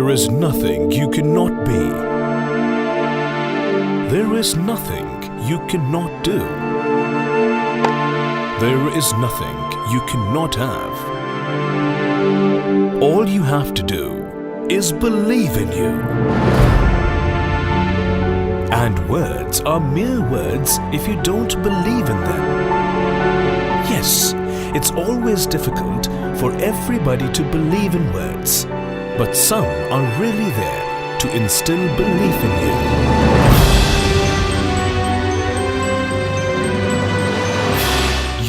There is nothing you cannot be. There is nothing you cannot do. There is nothing you cannot have. All you have to do is believe in you. And words are mere words if you don't believe in them. Yes, it's always difficult for everybody to believe in words, but some are really there to instill belief in you.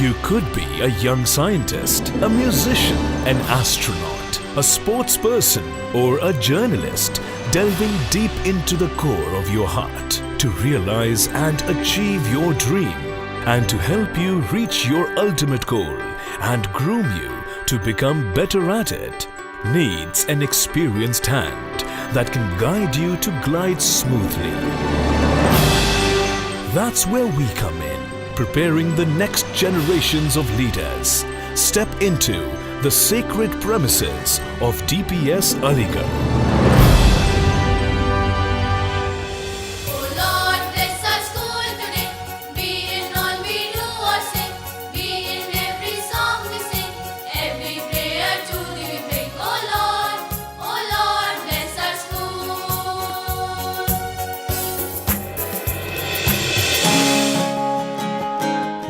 You could be a young scientist, a musician, an astronaut, a sports person, or a journalist, delving deep into the core of your heart to realize and achieve your dream, and to help you reach your ultimate goal and groom you to become better at it, needs an experienced hand that can guide you to glide smoothly. That's where we come in, preparing the next generations of leaders. Step into the sacred premises of DPS Aligarh.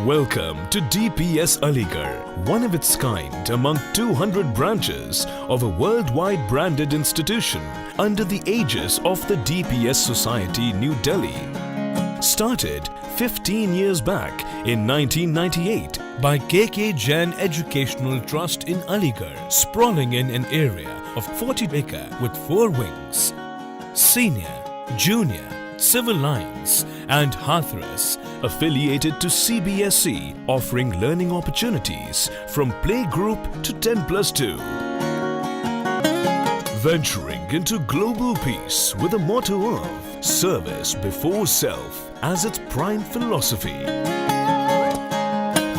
Welcome to DPS Aligarh, one of its kind among 200 branches of a worldwide branded institution under the aegis of the DPS Society, New Delhi. Started 15 years back in 1998 by KK Jain Educational Trust in Aligarh, sprawling in an area of 40 acres with 4 wings: Senior, Junior, Civil Lines and Hathras, affiliated to CBSE, offering learning opportunities from playgroup to 10+2. Venturing into global peace with a motto of service before self as its prime philosophy.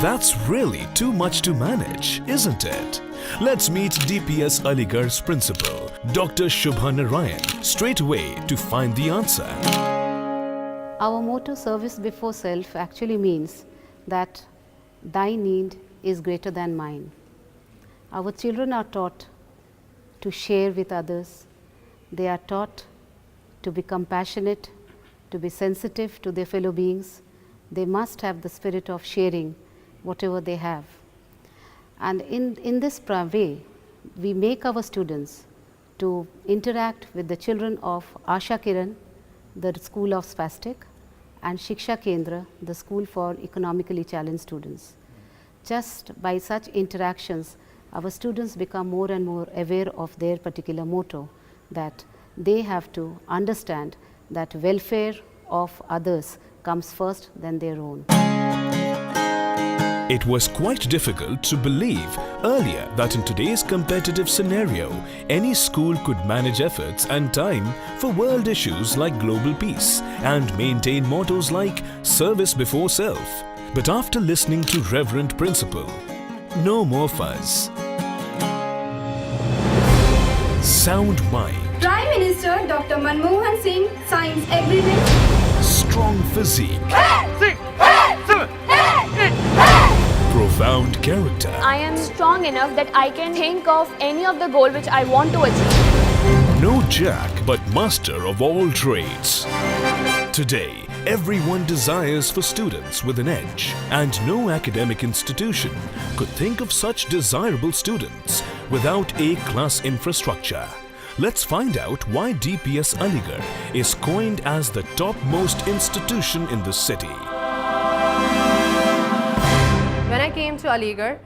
That's really too much to manage, isn't it? Let's meet DPS Aligarh's principal, Dr. Shubha Narayan, straight away to find the answer. Our motto, service before self, actually means that thy need is greater than mine. Our children are taught to share with others. They are taught to be compassionate, to be sensitive to their fellow beings. They must have the spirit of sharing whatever they have. And in this way, we make our students to interact with the children of Asha Kiran, the School of Spastic, and Shiksha Kendra, the School for Economically Challenged Students. Just by such interactions, our students become more and more aware of their particular motto, that they have to understand that welfare of others comes first than their own. It was quite difficult to believe earlier that in today's competitive scenario, any school could manage efforts and time for world issues like global peace and maintain mottos like service before self. But after listening to Reverend Principal, no more fuzz. Sound mind. Prime Minister Dr. Manmohan Singh signs agreement. Strong physique. Profound character. I am strong enough that I can think of any of the goal which I want to achieve. No jack, but master of all trades. Today, everyone desires for students with an edge, and no academic institution could think of such desirable students without A-class infrastructure. Let's find out why DPS Aligarh is coined as the topmost institution in the city. When I came to Aligarh,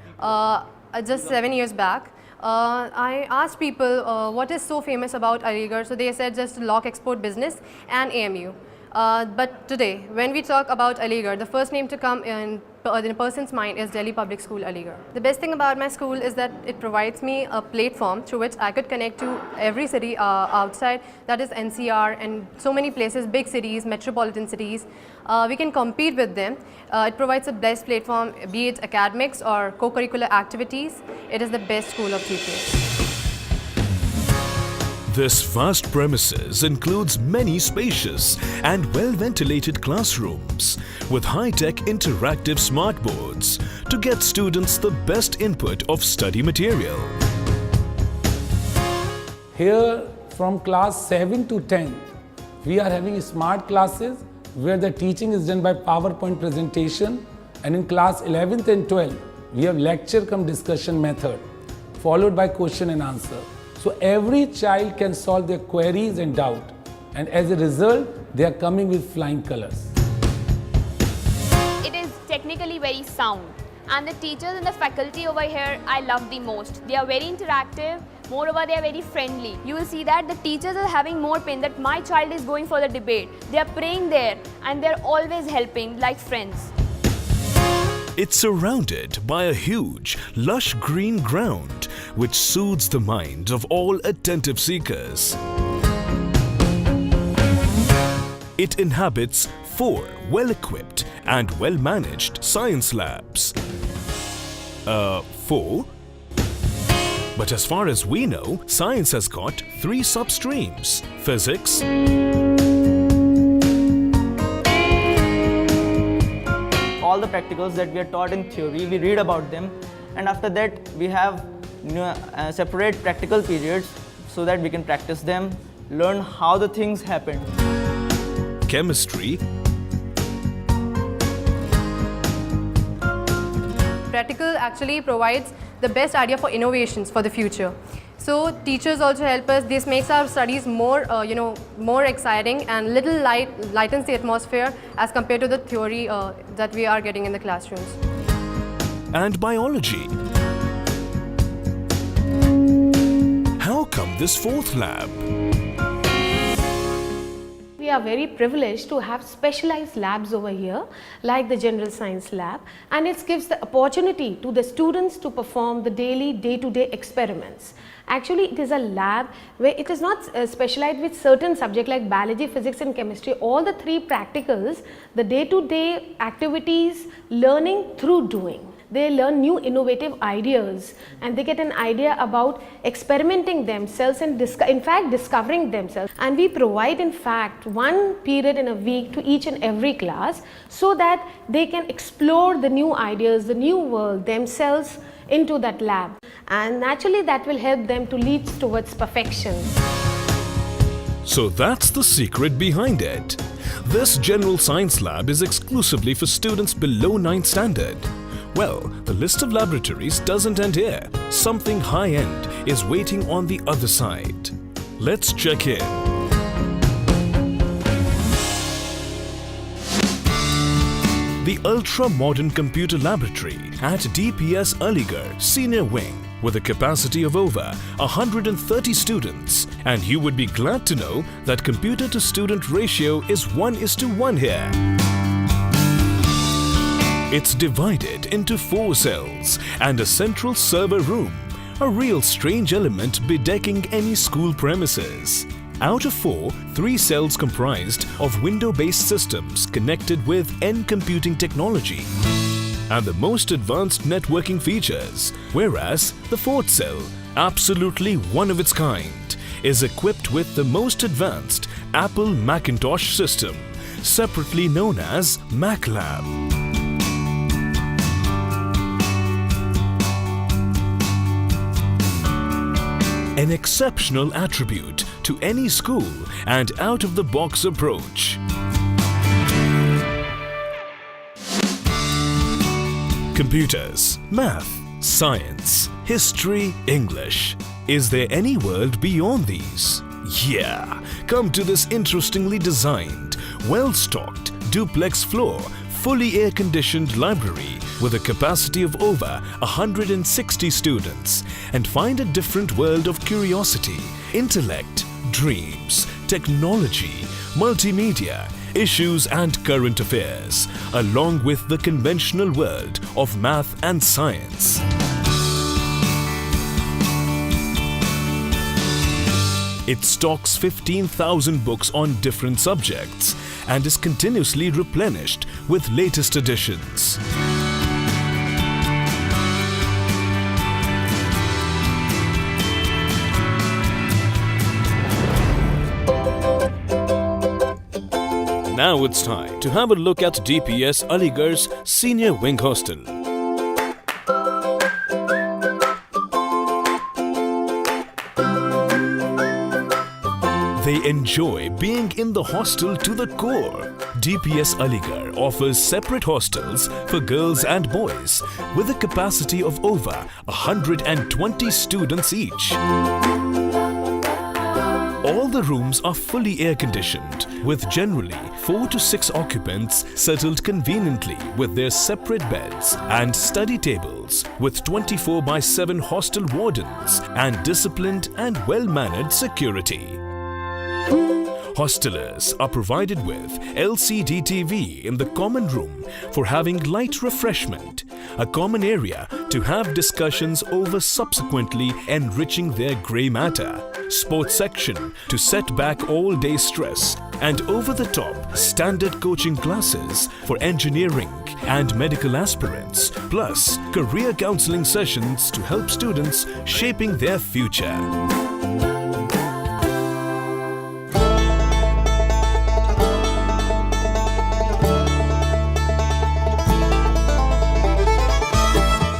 just 7 years back, I asked people what is so famous about Aligarh. So they said just lock export business and AMU. But today, when we talk about Aligarh, the first name to come in a person's mind is Delhi Public School, Aligarh. The best thing about my school is that it provides me a platform through which I could connect to every city outside, that is NCR and so many places, big cities, metropolitan cities. We can compete with them. It provides a best platform, be it academics or co-curricular activities. It is the best school of DPS. This vast premises includes many spacious and well-ventilated classrooms with high-tech interactive smart boards to get students the best input of study material. Here from class 7 to 10, we are having smart classes where the teaching is done by PowerPoint presentation, and in class 11th and 12th, we have lecture cum discussion method followed by question and answer. So every child can solve their queries and doubt, and as a result, they are coming with flying colors. It is technically very sound, and the teachers and the faculty over here I love the most. They are very interactive. Moreover, they are very friendly. You will see that the teachers are having more pain that my child is going for the debate. They are praying there and they are always helping like friends. It's surrounded by a huge, lush green ground which soothes the minds of all attentive seekers. It inhabits 4 well-equipped and well-managed science labs. 4? But as far as we know, science has got 3 substreams: physics, all the practicals that we are taught in theory, we read about them, and after that we have separate practical periods so that we can practice them, learn how the things happen. chemistry, Practical actually provides the best idea for innovations for the future. So teachers also help us. This makes our studies more, more exciting and little lightens the atmosphere as compared to the theory that we are getting in the classrooms. and biology. How come this 4th lab? We are very privileged to have specialized labs over here like the General Science Lab, and it gives the opportunity to the students to perform the daily day-to-day experiments. Actually, it is a lab where it is not specialized with certain subjects like biology, physics and chemistry. All the 3 practicals, the day-to-day activities, learning through doing. They learn new innovative ideas and they get an idea about experimenting themselves and in fact discovering themselves. And we provide in fact 1 period in a week to each and every class so that they can explore the new ideas, the new world themselves into that lab, and naturally that will help them to lead towards perfection. So that's the secret behind it. This General Science Lab is exclusively for students below 9th standard. Well, the list of laboratories doesn't end here. Something high-end is waiting on the other side. Let's check in. The ultra-modern computer laboratory at Dps Aligarh Senior Wing with a capacity of over 130 students, and you would be glad to know that computer to student ratio is 1:1 here. It's divided into 4 cells and a central server room, a real strange element bedecking any school premises. Out of 4, 3 cells comprised of window-based systems connected with end computing technology and the most advanced networking features, whereas the 4th cell, absolutely one of its kind, is equipped with the most advanced Apple Macintosh system, separately known as MacLab. An exceptional attribute to any school and out-of-the-box approach. Computers, math, science, history, English. Is there any world beyond these? Yeah, come to this interestingly designed, well-stocked, duplex floor, fully air-conditioned library with a capacity of over 160 students and find a different world of curiosity, intellect, dreams, technology, multimedia, issues and current affairs, along with the conventional world of math and science. It stocks 15,000 books on different subjects and is continuously replenished with latest editions. Now it's time to have a look at DPS Aligarh's Senior Wing Hostel. They enjoy being in the hostel to the core. DPS Aligarh offers separate hostels for girls and boys with a capacity of over 120 students each. All the rooms are fully air-conditioned, with generally 4 to 6 occupants settled conveniently with their separate beds and study tables, with 24/7 hostel wardens and disciplined and well-mannered security. Hostelers are provided with LCD TV in the common room for having light refreshment, a common area to have discussions over, subsequently enriching their grey matter, sports section to set back all-day stress, and over-the-top standard coaching classes for engineering and medical aspirants, plus career counselling sessions to help students shaping their future.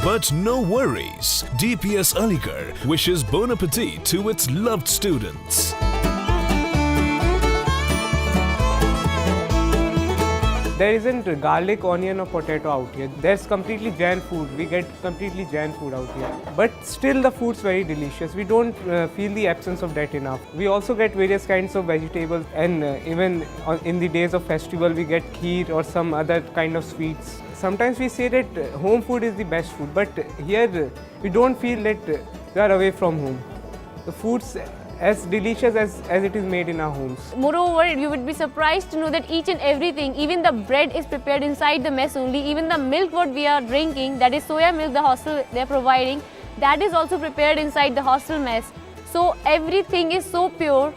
But no worries, DPS Aligarh wishes bon appetit to its loved students. There isn't garlic, onion or potato out here. There's completely Jain food. We get completely Jain food out here. But still the food's very delicious. We don't feel the absence of that enough. We also get various kinds of vegetables, and even in the days of festival we get kheer or some other kind of sweets. Sometimes we say that home food is the best food, but here we don't feel that we are away from home. The food's as delicious as it is made in our homes. Moreover, you would be surprised to know that each and everything, even the bread is prepared inside the mess only. Even the milk what we are drinking, that is soya milk the hostel they are providing, that is also prepared inside the hostel mess. So everything is so pure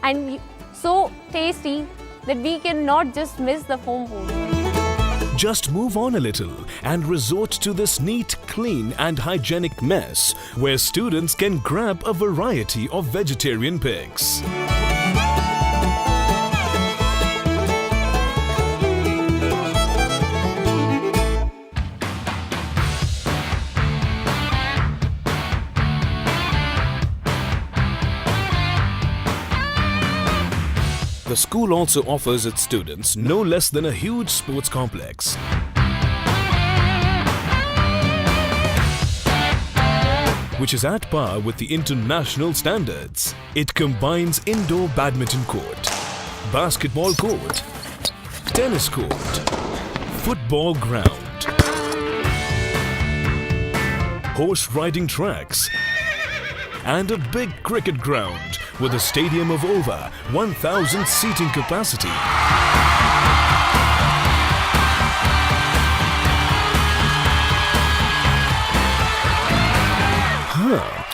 and so tasty that we cannot just miss the home food. Just move on a little and resort to this neat, clean and hygienic mess where students can grab a variety of vegetarian picks. The school also offers its students no less than a huge sports complex. Which is at par with the international standards. It combines indoor badminton court, basketball court, tennis court, football ground, horse riding tracks, and a big cricket ground with a stadium of over 1,000 seating capacity.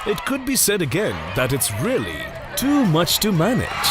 It could be said again that it's really too much to manage.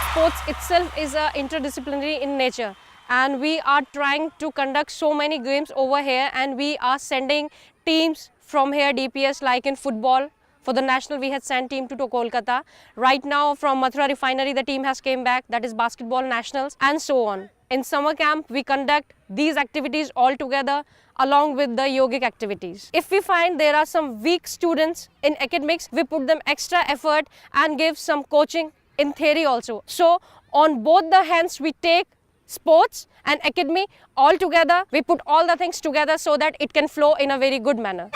Sports itself is interdisciplinary in nature, and we are trying to conduct so many games over here, and we are sending teams from here, DPS, like in football. For the national, we had sent team to Kolkata. Right now, from Mathura Refinery, the team has came back. That is basketball nationals, and so on. In summer camp, we conduct these activities all together along with the yogic activities. If we find there are some weak students in academics, we put them extra effort and give some coaching in theory also. So on both the hands, we take sports and academy all together. We put all the things together so that it can flow in a very good manner.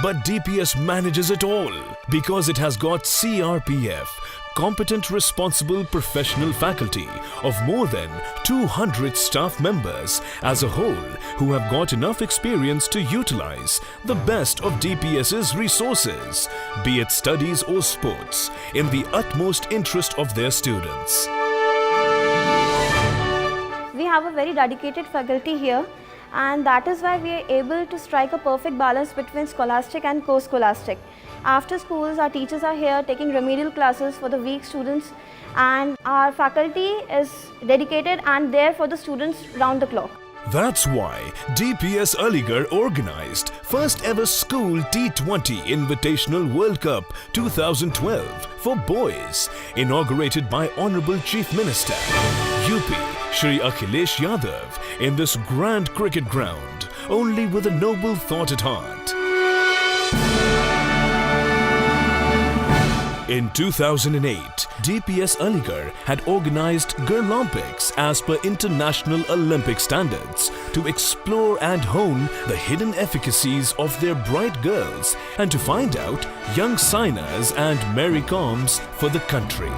But DPS manages it all because it has got CRPF, competent, responsible, professional faculty of more than 200 staff members as a whole who have got enough experience to utilize the best of DPS's resources, be it studies or sports, in the utmost interest of their students. We have a very dedicated faculty here, and that is why we are able to strike a perfect balance between scholastic and co-scholastic. After schools, our teachers are here taking remedial classes for the weak students, and our faculty is dedicated and there for the students round the clock. That's why DPS Aligarh organized first ever school T20 Invitational World Cup 2012 for boys, inaugurated by Honorable Chief Minister UP Shri Akhilesh Yadav in this grand cricket ground, only with a noble thought at heart. In 2008, DPS Aligarh had organized Girlompics as per International Olympic standards to explore and hone the hidden efficacies of their bright girls and to find out young Sainas and Mary Coms for the country.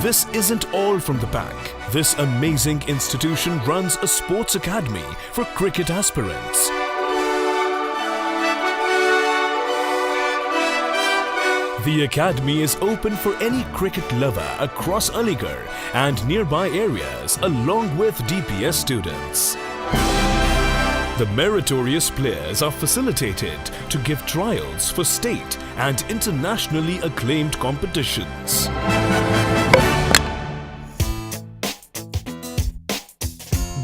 This isn't all from the pack. This amazing institution runs a sports academy for cricket aspirants. The academy is open for any cricket lover across Aligarh and nearby areas along with DPS students. The meritorious players are facilitated to give trials for state and internationally acclaimed competitions.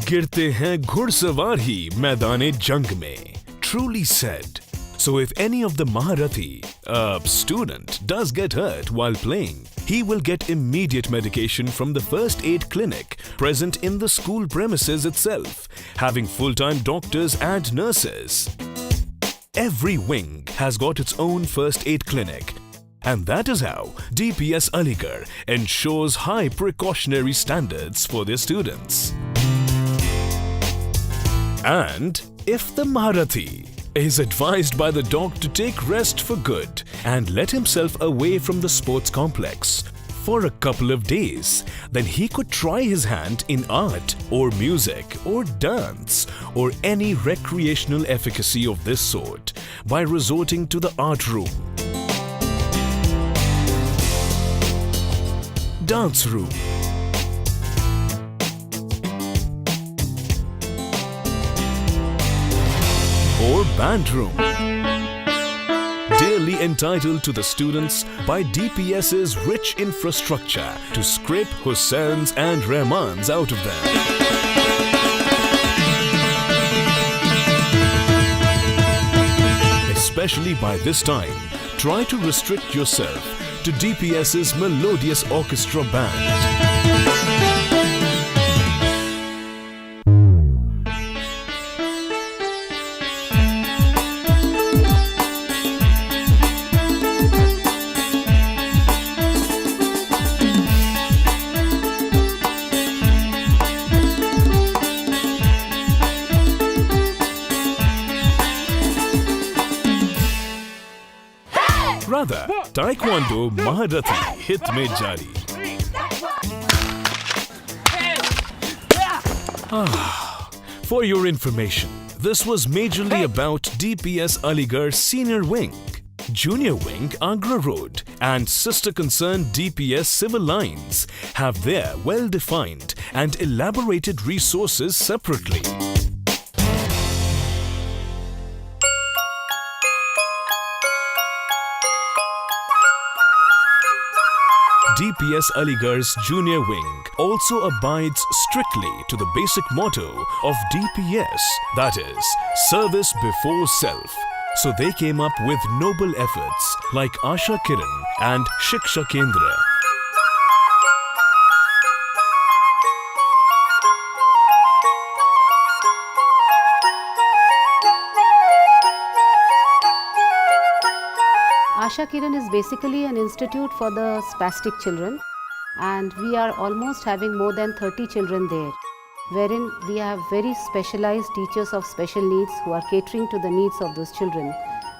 गिरते हैं घुड़सवार ही मैदाने जंग में, truly said. So if any of the Maharathi, student, does get hurt while playing, he will get immediate medication from the first aid clinic present in the school premises itself, having full-time doctors and nurses. Every wing has got its own first aid clinic, and that is how DPS Aligarh ensures high precautionary standards for their students. And if the Maharathi is advised by the dog to take rest for good and let himself away from the sports complex for a couple of days, then he could try his hand in art or music or dance or any recreational efficacy of this sort by resorting to the art room, dance room, or band room, dearly entitled to the students by DPS's rich infrastructure to scrape Hussains and Rahmans out of them. Especially by this time, try to restrict yourself to DPS's melodious orchestra band. Rather, Taekwondo Maharathi hit mein jari. For your information, this was majorly about DPS Aligarh Senior Wing, Junior Wing Agra Road and sister concern DPS Civil Lines have their well-defined and elaborated resources separately. DPS Aligarh's Junior Wing also abides strictly to the basic motto of DPS, that is, service before self. So they came up with noble efforts like Asha Kiran and Shiksha Kendra. Asha Kiran is basically an institute for the spastic children, and we are almost having more than 30 children there, wherein we have very specialized teachers of special needs who are catering to the needs of those children,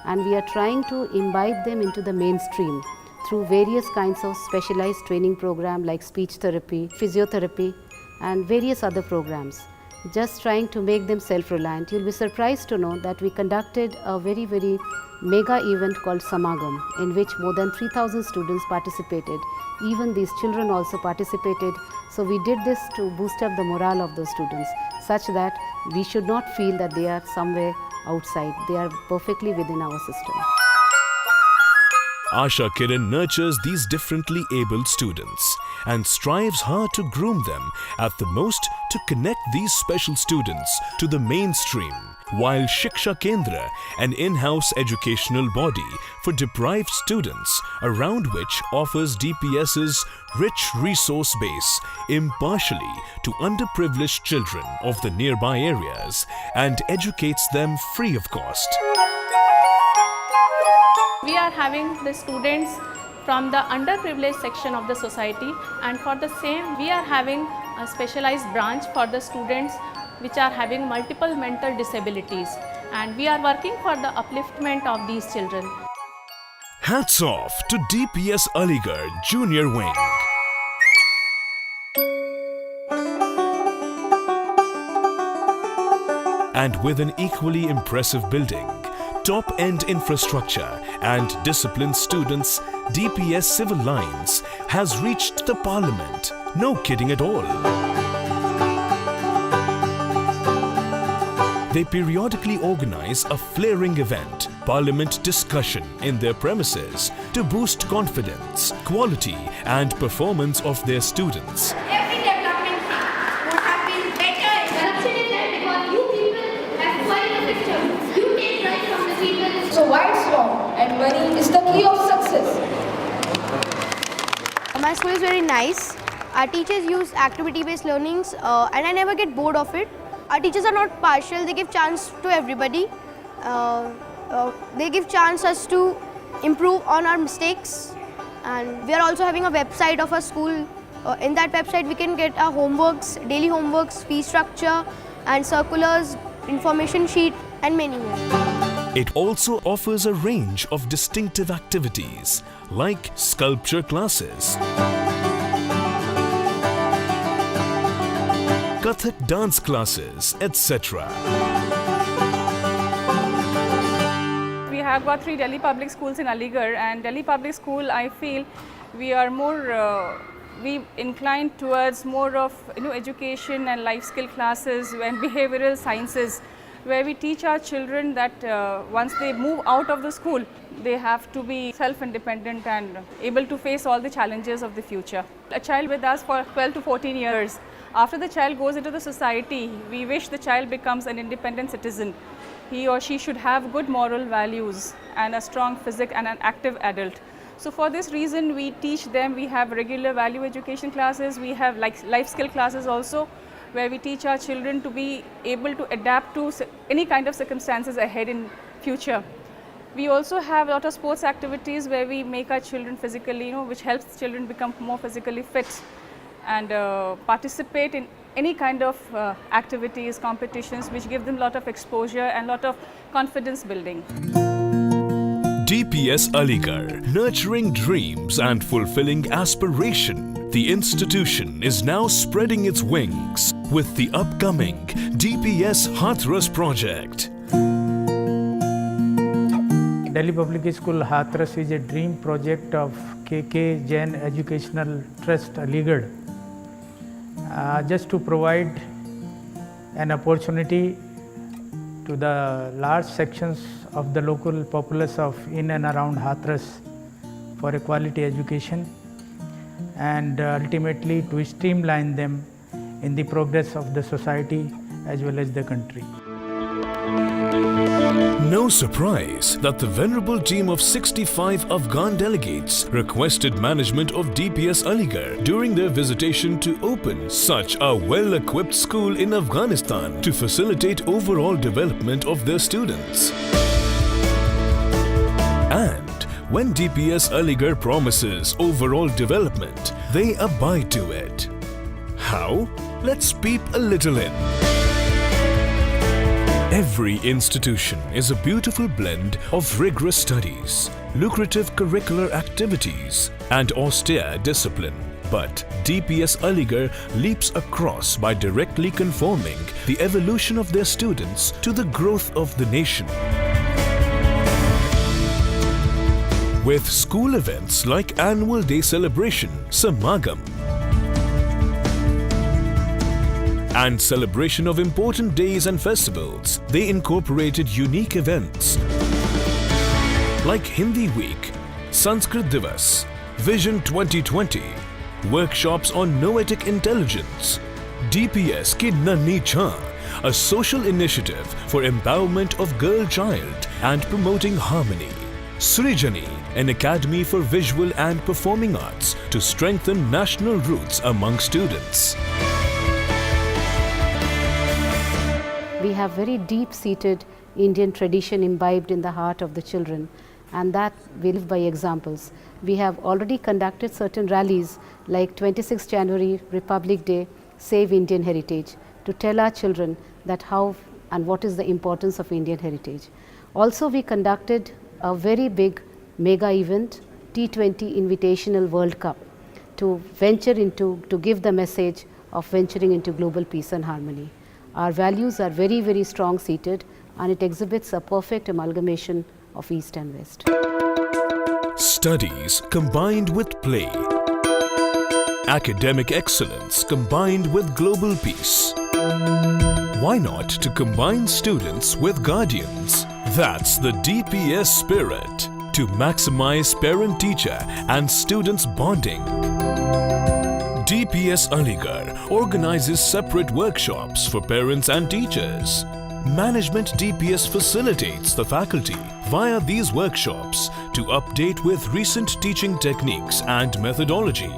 and we are trying to imbibe them into the mainstream through various kinds of specialized training program like speech therapy, physiotherapy and various other programs, just trying to make them self-reliant. You'll be surprised to know that we conducted a very mega event called Samagam, in which more than 3,000 students participated. Even these children also participated. So we did this to boost up the morale of those students, such that we should not feel that they are somewhere outside. They are perfectly within our system. Asha Kiran nurtures these differently abled students and strives hard to groom them at the most to connect these special students to the mainstream, while Shiksha Kendra, an in-house educational body for deprived students, around which offers DPS's rich resource base impartially to underprivileged children of the nearby areas and educates them free of cost. We are having the students from the underprivileged section of the society, and for the same we are having a specialized branch for the students which are having multiple mental disabilities, and we are working for the upliftment of these children. Hats off to DPS Aligarh Junior Wing. And with an equally impressive building, top-end infrastructure and disciplined students, DPS Civil Lines has reached the Parliament. No kidding at all. They periodically organize a flaring event, Parliament discussion, in their premises to boost confidence, quality and performance of their students. Every development would have been better. Consider that because you people have quite a picture. You take right from the people. So why it's wrong? And money is the key of success. My school is very nice. Our teachers use activity-based learnings and I never get bored of it. Our teachers are not partial, they give chance to everybody. They give chance us to improve on our mistakes, and we are also having a website of our school. In that website we can get our homeworks, daily homeworks, fee structure and circulars, information sheet and many more. It also offers a range of distinctive activities like sculpture classes, Kathak dance classes, etc. We have got 3 Delhi public schools in Aligarh, and Delhi public school, I feel we are more we incline towards more of education and life skill classes and behavioral sciences, where we teach our children that once they move out of the school, they have to be self-independent and able to face all the challenges of the future. A child with us for 12 to 14 years, after the child goes into the society, we wish the child becomes an independent citizen. He or she should have good moral values and a strong physique and an active adult. So for this reason, we teach them, we have regular value education classes, we have life skill classes also, where we teach our children to be able to adapt to any kind of circumstances ahead in future. We also have a lot of sports activities where we make our children physically, which helps children become more physically fit and participate in any kind of activities, competitions, which give them a lot of exposure and a lot of confidence building. DPS Aligarh, nurturing dreams and fulfilling aspiration. The institution is now spreading its wings with the upcoming DPS Hathras project. Delhi Public School Hathras is a dream project of KK Jain Educational Trust Aligarh, just to provide an opportunity to the large sections of the local populace of in and around Hathras for a quality education, and ultimately to streamline them in the progress of the society as well as the country. No surprise that the venerable team of 65 Afghan delegates requested management of DPS Aligarh during their visitation to open such a well-equipped school in Afghanistan to facilitate overall development of their students. And when DPS Aligarh promises overall development, they abide to it. How? Let's peep a little in. Every institution is a beautiful blend of rigorous studies, lucrative curricular activities, and austere discipline. But DPS Aligarh leaps across by directly conforming the evolution of their students to the growth of the nation. With school events like Annual Day Celebration, Samagam, and celebration of important days and festivals, they incorporated unique events like Hindi Week, Sanskrit Divas, Vision 2020, workshops on noetic intelligence, DPS Ki Nanni Chhaan, a social initiative for empowerment of girl child and promoting harmony. Srijani, an academy for visual and performing arts to strengthen national roots among students. We have very deep-seated Indian tradition imbibed in the heart of the children, and that we live by examples. We have already conducted certain rallies like 26 January, Republic Day, Save Indian Heritage, to tell our children that how and what is the importance of Indian heritage. Also, we conducted a very big mega event, T20 Invitational World Cup, to give the message of venturing into global peace and harmony. Our values are very, very strong seated, and it exhibits a perfect amalgamation of East and West. Studies combined with play. Academic excellence combined with global peace. Why not to combine students with guardians? That's the DPS spirit, to maximize parent-teacher and students' bonding. DPS Aligarh organizes separate workshops for parents and teachers. Management DPS facilitates the faculty via these workshops to update with recent teaching techniques and methodology.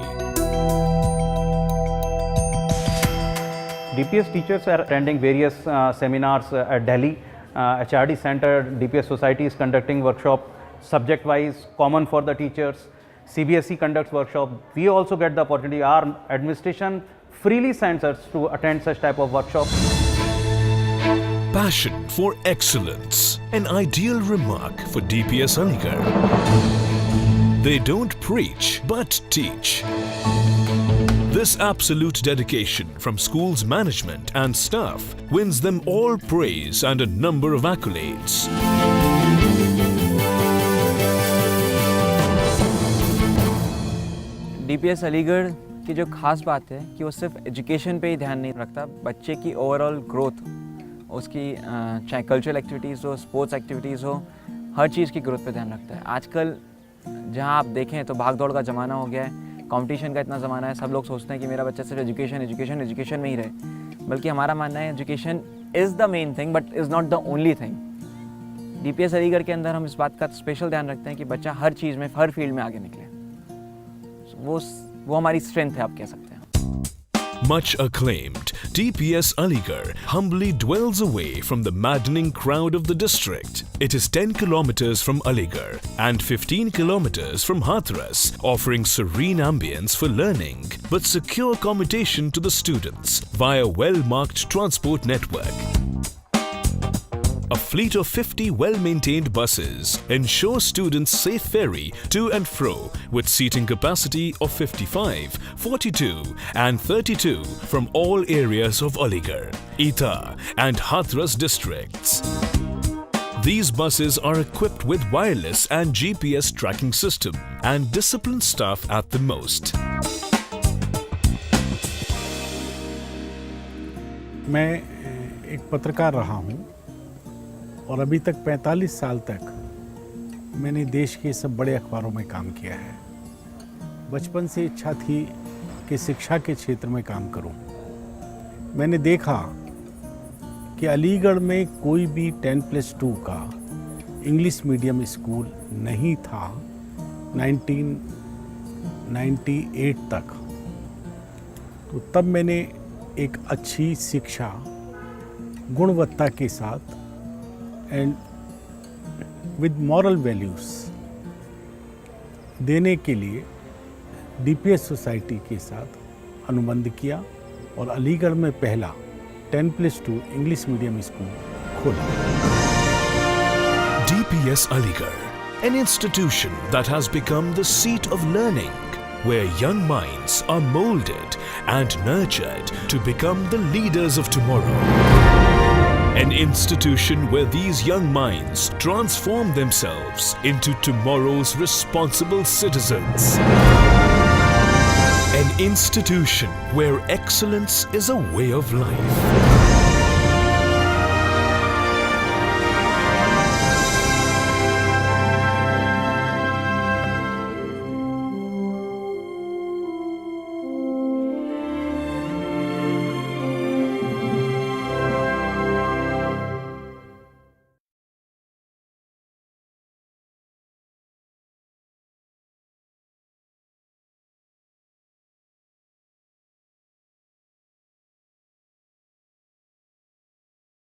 DPS teachers are attending various seminars at Delhi. HRD Center, DPS Society is conducting workshop subject-wise, common for the teachers. CBSE conducts workshop. We also get the opportunity, our administration freely sends us to attend such type of workshops. Passion for excellence, an ideal remark for DPS Aligarh. They don't preach but teach. This absolute dedication from school's management and staff wins them all praise and a number of accolades. DPS Aligarh की जो खास बात है कि वो सिर्फ education पे ही ध्यान नहीं रखता, बच्चे की ओवरऑल ग्रोथ, उसकी चाहे कल्चरल एक्टिविटीज़ हो, स्पोर्ट्स एक्टिविटीज़ हो, हर चीज़ की ग्रोथ पे ध्यान रखता है। आजकल जहाँ आप देखें तो भाग दौड़ का ज़माना हो गया है, कंपटीशन का इतना ज़माना है, सब लोग सोचते हैं कि मेरा बच्चा सिर्फ एजुकेशन में ही रहे, बल्कि हमारा मानना है education is the main thing but is not the only thing. DPS Aligarh के अंदर हम इस बात का स्पेशल ध्यान रखते हैं कि बच्चा हर चीज़ में, हर फील्ड में आगे निकले। वो हमारी स्ट्रेंथ है, आप कह सकते हैं। Much acclaimed, DPS Aligarh humbly dwells away from the maddening crowd of the district. It is 10 kilometers from Aligarh and 15 kilometers from Hathras, offering serene ambience for learning but secure accommodation to the students via well-marked transport network. A fleet of 50 well-maintained buses ensure students safe ferry to and fro with seating capacity of 55, 42 and 32 from all areas of Aligarh, Etah and Hathras districts. These buses are equipped with wireless and GPS tracking system and disciplined staff at the most. मैं एक पत्रकार रहा हूँ और अभी तक 45 साल तक मैंने देश के सब बड़े अखबारों में काम किया है। बचपन से इच्छा थी कि शिक्षा के क्षेत्र में काम करूं। मैंने देखा कि अलीगढ़ में कोई भी 10+2 का इंग्लिश मीडियम स्कूल नहीं था 1998 तक। तो तब मैंने एक अच्छी शिक्षा गुणवत्ता के साथ एंड विद मॉरल वैल्यूज़ देने के लिए DPS सोसाइटी के साथ अनुबंध किया और अलीगढ़ में पहला 10+2 इंग्लिश मीडियम स्कूल खोला। DPS Aligarh, an institution that has become the seat of learning, where young minds are molded and nurtured to become the leaders of tomorrow. An institution where these young minds transform themselves into tomorrow's responsible citizens. An institution where excellence is a way of life.